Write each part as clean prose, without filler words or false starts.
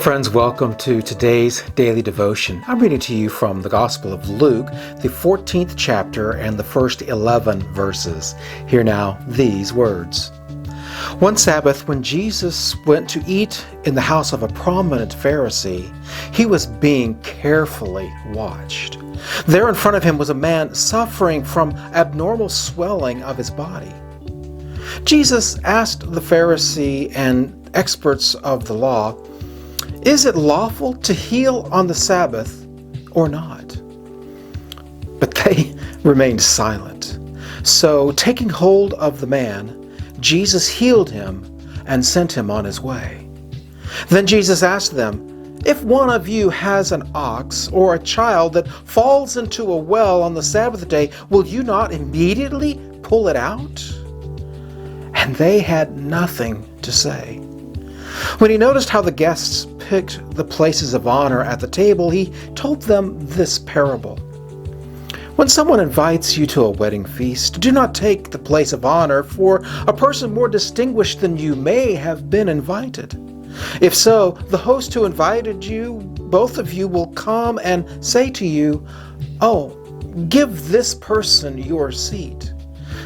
Hello friends, welcome to today's daily devotion. I'm reading to you from the Gospel of Luke, the 14th chapter and the first 11 verses. Hear now these words. One Sabbath, when Jesus went to eat in the house of a prominent Pharisee, he was being carefully watched. There in front of him was a man suffering from abnormal swelling of his body. Jesus asked the Pharisee and experts of the law, "Is it lawful to heal on the Sabbath or not?" But they remained silent. So, taking hold of the man, Jesus healed him and sent him on his way. Then Jesus asked them, "If one of you has an ox or a child that falls into a well on the Sabbath day, will you not immediately pull it out?" And they had nothing to say. When he noticed how the guests picked the places of honor at the table, he told them this parable. When someone invites you to a wedding feast, do not take the place of honor, for a person more distinguished than you may have been invited. If so, the host who invited you, both of you will come and say to you, "Oh, give this person your seat."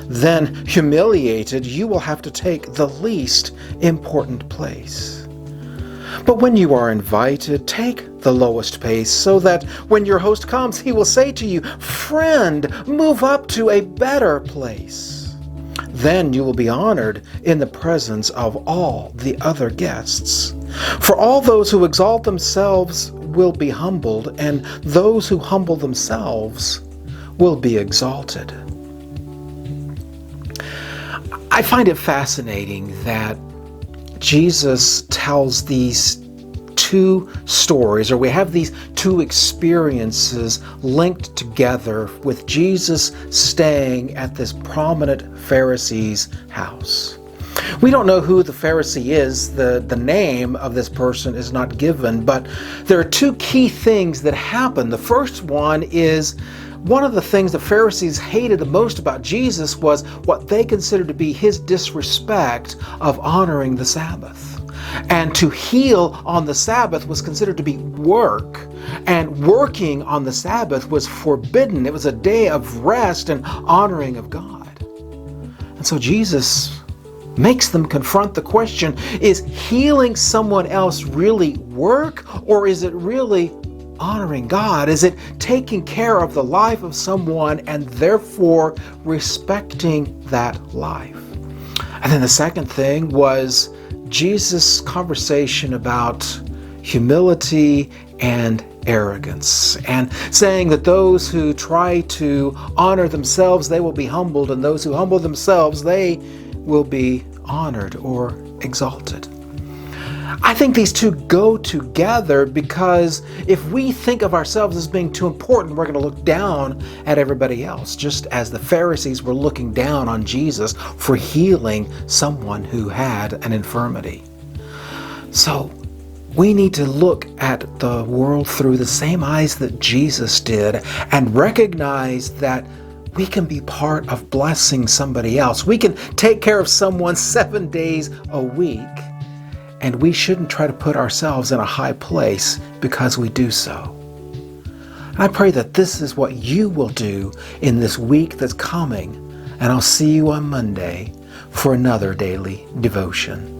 Then, humiliated, you will have to take the least important place. But when you are invited, take the lowest place, so that when your host comes, he will say to you, "Friend, move up to a better place." Then you will be honored in the presence of all the other guests. For all those who exalt themselves will be humbled, and those who humble themselves will be exalted. I find it fascinating that Jesus tells these two stories, or we have these two experiences linked together with Jesus staying at this prominent Pharisee's house. We don't know who the Pharisee is. The name of this person is not given, but there are two key things that happen. The first one is one of the things the Pharisees hated the most about Jesus was what they considered to be his disrespect of honoring the Sabbath. And to heal on the Sabbath was considered to be work, and working on the Sabbath was forbidden. It was a day of rest and honoring of God. And so Jesus makes them confront the question, is healing someone else really work, or is it really honoring God? Is it taking care of the life of someone and therefore respecting that life? And then the second thing was Jesus' conversation about humility and arrogance, and saying that those who try to honor themselves, they will be humbled, and those who humble themselves, they will be honored or exalted. I think these two go together, because if we think of ourselves as being too important, we're going to look down at everybody else, just as the Pharisees were looking down on Jesus for healing someone who had an infirmity. So we need to look at the world through the same eyes that Jesus did and recognize that we can be part of blessing somebody else. We can take care of someone 7 days a week. And we shouldn't try to put ourselves in a high place because we do so. And I pray that this is what you will do in this week that's coming. And I'll see you on Monday for another daily devotion.